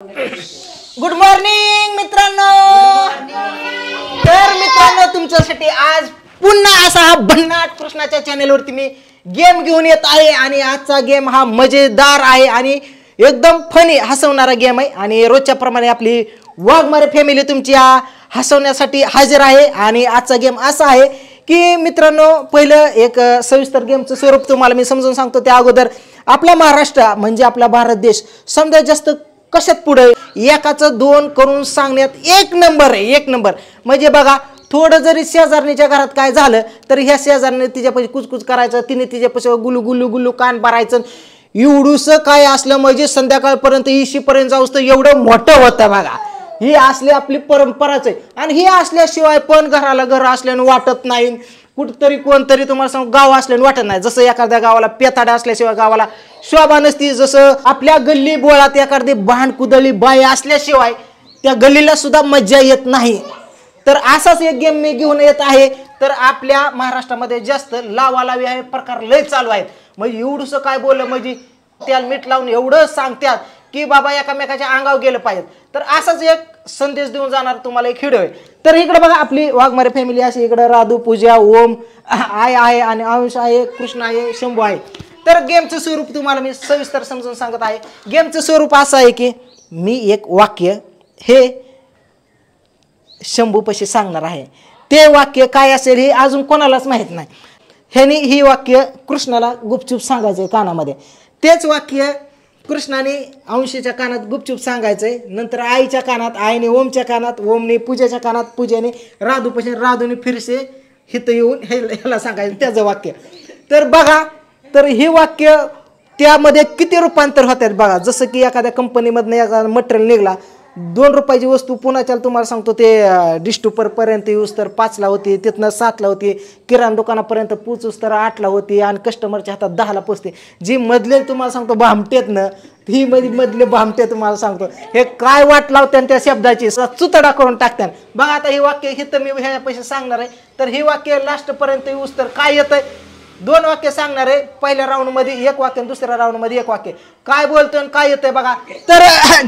Good morning मित्रांनो. तर मित्रांनो तुमच्यासाठी आज पुन्हा असा हा भन्नाट कृष्णाच्या चॅनलवरती मी गेम घेऊन येत आहे आणि आजचा गेम हा मजेदार आहे आणि एकदम फनी हसवणारा गेम आहे आणि रोजच्या प्रमाणे आपली वाघमारे फॅमिली तुमची हसवण्यासाठी हजर आहे. आणि आजचा गेम असा आहे की मित्रांनो पहिलं एक सविस्तर गेमचं स्वरूप तुम्हाला मी समजून सांगतो. त्या अगोदर आपला महाराष्ट्र म्हणजे आपला भारत देश समजा जास्त कशात पुढे एकाचं दोन करून सांगण्यात एक नंबर आहे. एक नंबर म्हणजे बघा थोडं जरी शेजारणीच्या घरात काय झालं तर ह्या शेजारने तिच्यापाशी कुचकुच करायचं, तिने तिच्यापाशी गुलू गुलू गुलू कान भरायचं. एवढूस काय असलं म्हणजे संध्याकाळपर्यंत इशीपर्यंत जाऊस तर एवढं मोठं होतं बघा. ही असली आपली परंपराच आहे आणि ही असल्याशिवाय पण घराला घर असल्यानं वाटत नाही. कुठतरी कोणतरी तुम्हाला सांग गाव असल्यानं वाटत नाही. जसं एखाद्या गावाला पेताडा असल्याशिवाय गावाला शोभा नसती, जसं आपल्या गल्ली बोळात एखादी भांड कुदळी बाई असल्याशिवाय त्या गल्लीला सुद्धा मज्जा येत नाही. तर असाच एक गेम मी घेऊन येत आहे. तर आपल्या महाराष्ट्रामध्ये जास्त लावालावी आहे प्रकार लय चालू आहेत. म्हणजे एवढंसं काय बोललं म्हणजे त्याला मीठ लावून एवढं सांगतात की बाबा एकामेकाच्या अंगावर गेलं पाहिजे. तर असाच एक संदेश देऊन जाणार तुम्हाला एक व्हिडिओ आहे. तर इकडे बघा आपली वाघमारे फॅमिली अशी इकडे राधू, पूजा, ओम आय आहे आणि अंश आहे, कृष्ण आहे, शंभू आहे. तर गेमचं स्वरूप तुम्हाला मी सविस्तर समजून सांगत आहे. गेमचं स्वरूप असं आहे की मी एक वाक्य हे शंभूपाशी सांगणार आहे. ते वाक्य काय असेल हे अजून कोणालाच माहीत नाही. ह्याने ही वाक्य कृष्णाला गुपचूप सांगायचं आहे कानामध्ये. तेच वाक्य कृष्णाने अंशीच्या कानात गुपचूप सांगायचंय. नंतर आईच्या कानात आईने, ओमच्या कानात ओमने, पूजाच्या कानात पूजाने, राधूपाशी राधूने फिरसे हिथं येऊन ह्याला सांगायचं त्याचं वाक्य. तर बघा तर हे वाक्य त्यामध्ये किती रूपांतर होतात बघा. जसं की एखाद्या कंपनीमधनं एखादा मटेरियल निघला, 2 रुपयाची वस्तू पुण्याच्याला तुम्हाला सांगतो ते डिस्टुपरपर्यंत येऊस तर 5ला होती, तिथनं 7ला होती, किराणा दुकानापर्यंत पोचूस तर 8ला होती आणि कस्टमरच्या हातात 10ला पोचते. जी मधले तुम्हाला सांगतो भामटेतनं ही मधले भामटे तुम्हाला सांगतो हे काय वाट लावत्यान त्या शब्दाची चुतडा करून टाकत्यान बघा. आता हे वाक्य हे तर मी ह्या पैसे सांगणार आहे. तर हे वाक्य लास्टपर्यंत येऊस तर काय येतंय 2 वाक्य सांगणार आहे. पहिल्या राऊंडमध्ये एक वाक्य, दुसऱ्या राऊंडमध्ये एक वाक्य. काय बोलतोय आणि काय येतंय बघा. तर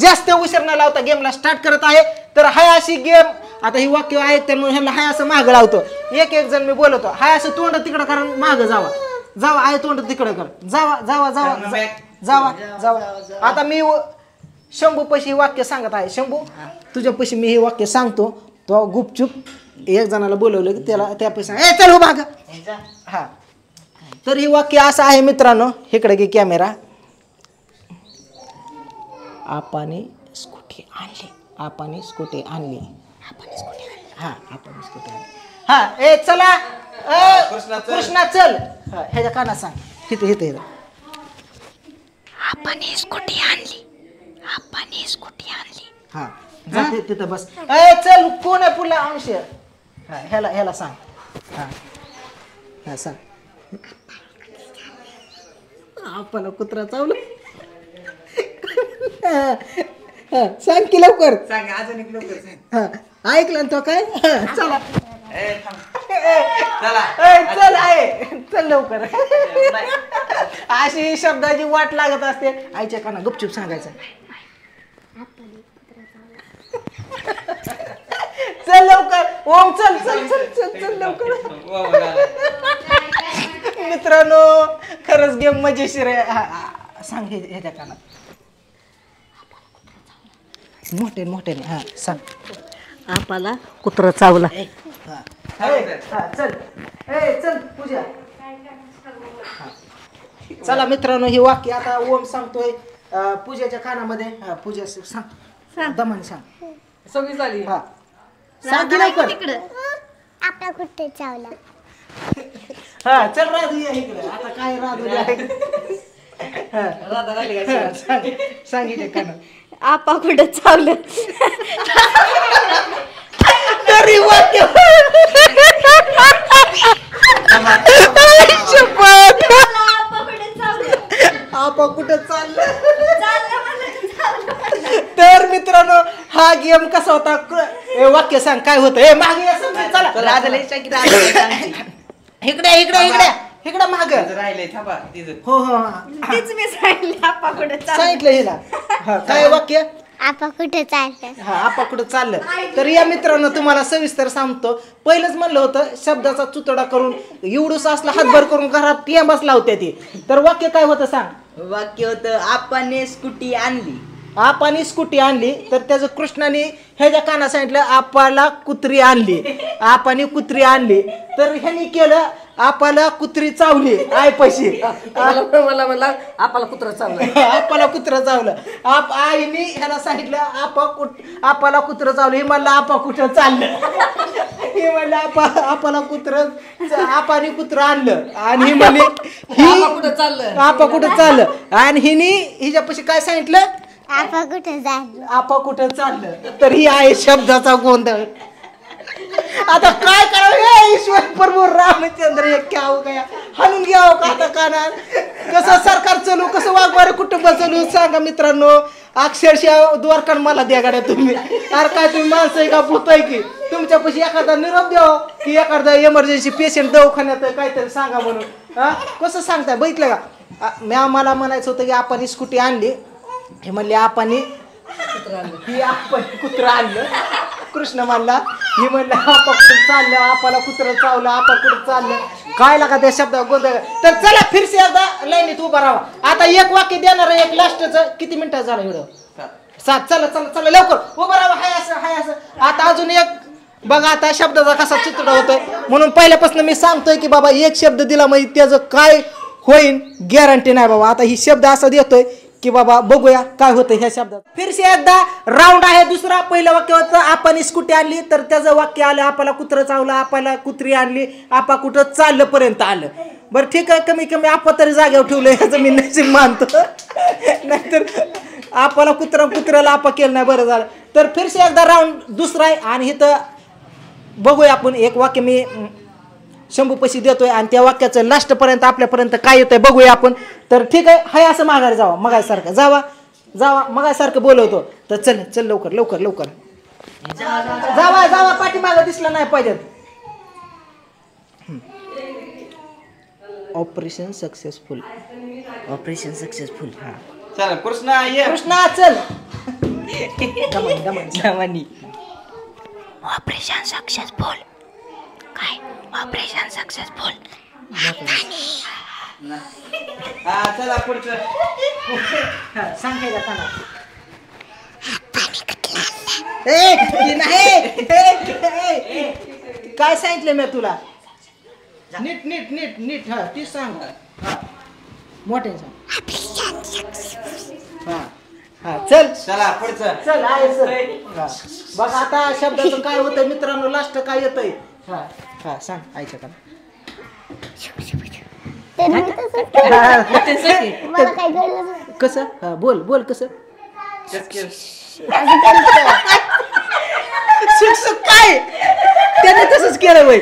जास्त उशीर न लावता गेमला स्टार्ट करत आहे. तर हाय अशी गेम आता ही वाक्य आहेत त्यामुळे ह्यांना हाय असं मागं लावतो. एक जण मी बोलवतो हाय असं तोंड तिकडं करा, मागं जावा जावा आहे तोंड तिकडं कर, जावा जावा जावा जावा जावा. आता मी शंभू पैशी वाक्य सांगत आहे. शंभू तुझ्या पैशी मी हे वाक्य सांगतो, तो गुपचूप एक जणाला बोलवलं की त्याला त्या पैसे चल हो मागं. हा तर ही वाक्य असं आहे मित्रांनो. इकडे की कॅमेरा. आपाने स्कूटी आणली, आपाने स्कूटी आणली, आपाने स्कूटी आणली, हा आपाने स्कूटी आणली. हा ए चला कृष्णा चल. ह्याच्या कानात सांग इथे इथे आपाने स्कूटी आणली, आपाने स्कूटी आणली. हा जाते तिथं बस. ए चल कोण आहे पुढला अंश. हा ह्याला ह्याला सांग. हा हा सांग. आपला कुत्रा चावलं. सांग की लवकर सांग अजून एक लवकर सांग. हा ऐकलं ना तो काय. चला चला चल आहे चल लवकर. अशी शब्दाची वाट लागत असते. आईच्या काना गुपचूप सांगायचं चल लवकर. ओम चल चल चल चल चल लवकर. मित्रांनो खरंच गेम मजेशीर आहे. सांग ह्याच्या कानात मोठे मोठे. हा सांग. आपाला कुत्रा चावला. चल ए चल पूजा. चला मित्रांनो ही वाक्य आता ओम सांगतोय पूजाच्या कानामध्ये. हा पूजा सांग दमाने सांग. सगळी झाली. हा सांग की लवकर. आपला कुठे चावला. हा चल राधू या इकडे. आता काय राधू राधा राहिली का? सांगितलं कानात. आपा कुठं चावलं. तरी वाक्य आपा कुठं चाललं. तर मित्रांनो हा गेम कसा होता. वाक्य सांग काय होतं. ए मागे या समजून चला. राधाला इकडे इकडे इकडे इकडे माग राहिले थांबा तिथं. हो हो तीच मी सांगितली आपा कुठं चावलं. सांगितलं हिला. हा काय वाक्य आपा कुठे चाललं हा आपा कुठं चाललं तर या मित्रांनो तुम्हाला सविस्तर सांगतो. पहिलंच म्हणलं होतं शब्दाचा चुतडा करून एवढूस असला हातभर करून घरात टेंबाच लावते ती. तर वाक्य काय होतं सांग. वाक्य होतं आपण स्कूटी आणली. आपाने स्कूटी आणली तर त्याचं कृष्णाने ह्याच्या काना सांगितलं आपाला कुत्री आणली. आपाने कुत्री आणली तर ह्यानी केलं आपाला कुत्री चावली आय पैसे मला म्हणला आपल्याला कुत्रा चालला. आपाला कुत्रं चावलं. आईने ह्याला सांगितलं आपाला कुत्रं चावलं. हे म्हणलं आपा कुठं चाललं. हे म्हणलं आपाला आपाने कुत्रं आणलं आणि ही म्हणली कुठं चाललं आपा कुठं चाललं आणि हिने हिच्यापाशी काय सांगितलं आपा कुठे चाललं आपा कुठं चाललं. तर ही आहे शब्दाचा गोंधळ. आता काय करावं हे ईश्वर प्रभू रामचंद्र हे क्या हो गया हाणून घ्यावं का आता कानात. कसं सरकार चालू कसं वाघमारे कुटुंब चालू सांगा मित्रांनो. अक्षरशः द्वारकान मला द्या गाड्या तुम्ही. अरे काय तुम्ही माणसं आहे का भूत आहे की तुमच्यापाशी एखादा निरोप द्यावं की एखादा इमर्जन्सी पेशंट दवाखान्यात काहीतरी सांगा म्हणून. हा कसं सांगताय बघितलं का. मला म्हणायचं होतं की आपण स्कूटी आणली. हे म्हणले आपण कुत्रं आणलं. कृष्ण म्हणला ही म्हणलं आपा कुठं चाललं आपाला कुत्रं चावलं आपा कुठं चाललं काय लागा त्या शब्द गोंधळ. तर चला फिरसे एकदा लाईनीत उभा राहा. आता एक वाक्य देणार आहे एक लास्टचं. किती मिनिटं झालं एवढं 7. चला चला चला लवकर उभा राहा. हाय असं आता अजून एक बघा. आता शब्दाचा कसा चितडा होतोय म्हणून पहिल्यापासून मी सांगतोय की बाबा एक शब्द दिला म्हणजे त्याचं काय होईल गॅरंटी नाही बाबा. आता ही शब्द असा देतोय की बाबा बघूया काय होतं ह्या शब्दात. फिरसे एकदा राऊंड आहे दुसरा. पहिलं वाक्य होतं आपण स्कूटी आणली तर त्याचं वाक्य आलं आपाला कुत्रं चावलं आपाला कुत्री आणली आपा कुठं चाललं पर्यंत आलं. बरं ठीक आहे कमी कमी आपा तरी जागेवर ठेवलं ह्याचं मी नशीब मानतो. नाहीतर आपाला कुत्र्याला आपा केलं नाही बरं झालं. तर फिरसे एकदा राऊंड दुसरा आहे आणि इथं बघूया आपण एक वाक्य मी शंभू पैसे देतोय आणि त्या वाक्याचं लास्ट पर्यंत आपल्यापर्यंत काय येतंय बघूया आपण. तर ठीक आहे हाय असं माघारी जावा मगासारखं जावा मगासारखं बोलवतो. तर चल लवकर लवकर लवकर जावा पाठीमागं दिसला नाही पाहिजे. ऑपरेशन सक्सेसफुल हा चला कृष्णा चल दमन ऑपरेशन सक्सेसफुल. काय ऑपरेशन सक्सेसफुल. चला पुढचं सांगायला काना काय सांगितलं मी तुला नीट नीट नीट नीट हा ती सांग. हा मोठे सांग. हा चल चला पुढचं चल आहे सर. बघ आता शब्दाचं काय होतं मित्रांनो लास्ट काय येतंय. हा सांग आईच्या का मला काय कळलं कसं. हा बोल कसं सुख काय त्याने तसंच केलं वय.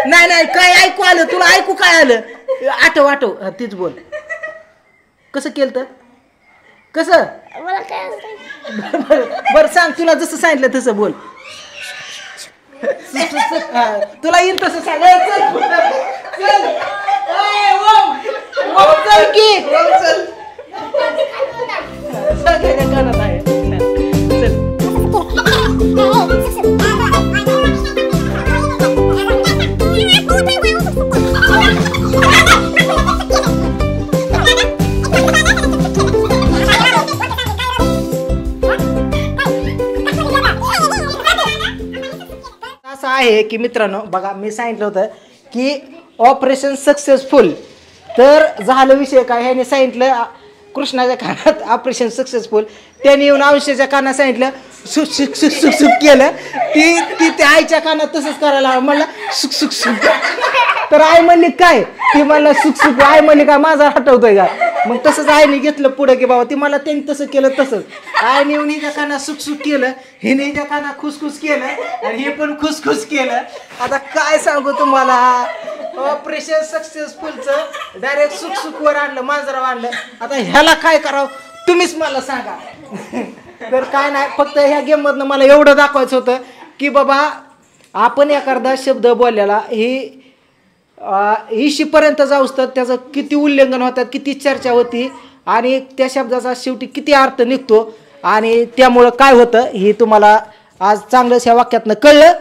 नाही काय ऐकू आलं तुला ऐकू काय आलं आठव तीच बोल कसं केलं तर कसं. मला काय बरं सांग तुला जसं सांगितलं तसं बोल. तुला येईल तसं सांग. चल की सगळ्या कानात आहे. असं आहे की मित्रांनो बघा मी सांगितलं होतं की ऑपरेशन सक्सेसफुल. तर झालं विषय काय ह्याने सांगितलं कृष्णाच्या कानात ऑपरेशन सक्सेसफुल. त्याने येऊन आयुष्याच्या कानात सांगितलं सुख सुख सुख सुख सुख केलं. ती त्या आईच्या कानात तसंच करायला म्हणलं सुख सुख सुख. तर आई म्हणली काय ती मला सुख सुख आई म्हणली काय माझा हटवतोय का. मग तसंच आईने घेतलं पुढं की बाबा ती मला त्यांनी तसं केलं तसंच. आईने येऊन हिच्या कानात सुख सुख केलं हिने हिच्या कानात खुसखुस केलं आणि हे पण खुसखुस केलं. आता काय सांगू तुम्हाला ऑपरेशन सक्सेसफुलचं डायरेक्ट सुख सुखवर आणलं मांजरावर आणलं. आता ह्याला काय करावं तुम्हीच मला सांगा. तर काय नाही फक्त ह्या गेममधनं मला एवढं दाखवायचं होतं की बाबा आपण एखादा शब्द बोललेला ही इशीपर्यंत जाऊस तर त्याचं किती उल्लंघन होतात किती चर्चा होती आणि त्या शब्दाचा शेवटी किती अर्थ निघतो आणि त्यामुळं काय होतं हे तुम्हाला आज चांगलंच ह्या वाक्यातनं कळलं.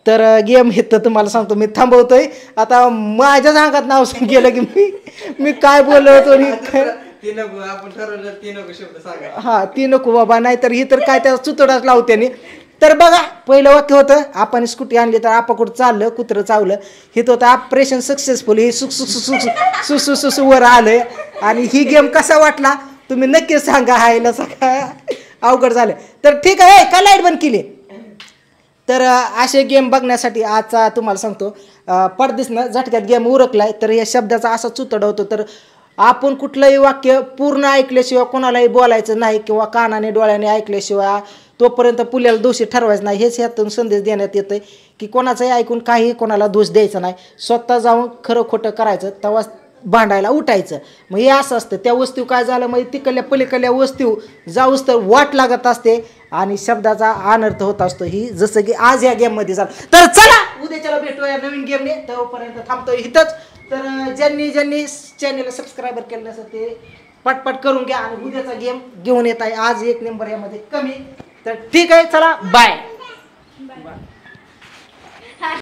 तर गेम इथं तुम्हाला सांगतो मी थांबवतोय. आता माझ्याच अंगात नाव गेलं की मी काय बोललो होतो आपण ठरवलं 3 शब्द सांगा. हा ती नको बाबा, नाही तर ही तर काय त्या सुतडाच लावत्याने. तर बघा पहिलं वाक्य होतं आपण स्कूटी आणली तर आपा कुठं चाललं कुत्रं चावलं. हे होतं ऑपरेशन सक्सेसफुल. हे सुख सुख सुख सुख सुख सुख वर आलंय. आणि ही गेम कसा वाटला तुम्ही नक्कीच सांगा. हायला सगळं अवघड झालं. तर ठीक आहे का लाईट बंद केली. तर असे गेम बघण्यासाठी आजचा तुम्हाला सांगतो पडदिसनं झटक्यात गेम उरकलाय. तर या शब्दाचा असा चुतडा होतो. तर आपण कुठलंही वाक्य पूर्ण ऐकल्याशिवाय कोणालाही बोलायचं नाही किंवा कानाने डोळ्याने ऐकल्याशिवाय तोपर्यंत पुल्याला दोषी ठरवायचं नाही. हेच यातून संदेश देण्यात येतं की कोणाचंही ऐकून काही कोणाला दोष द्यायचा नाही. स्वतः जाऊन खरं खोटं करायचं तेव्हा भांडायला उठायचं. मग हे असं असतं. त्या वस्तू काय झालं म्हणजे तिकडल्या पलीकडल्या वस्तू जाऊस तर वाट लागत असते आणि शब्दाचा अनर्थ होत असतो. ही जसं की आज या गेममध्ये झालं. तर चला उद्याच्याला भेटूया नवीन गेमने. तोपर्यंत थांबतोय इथंच. तर ज्यांनी चॅनलला सबस्क्राईबर केलं नसेल ते पटपट करून घ्या. आणि उद्याचा गेम घेऊन येत आहे आज 1 नंबर यामध्ये कमी. तर ठीक आहे चला बाय.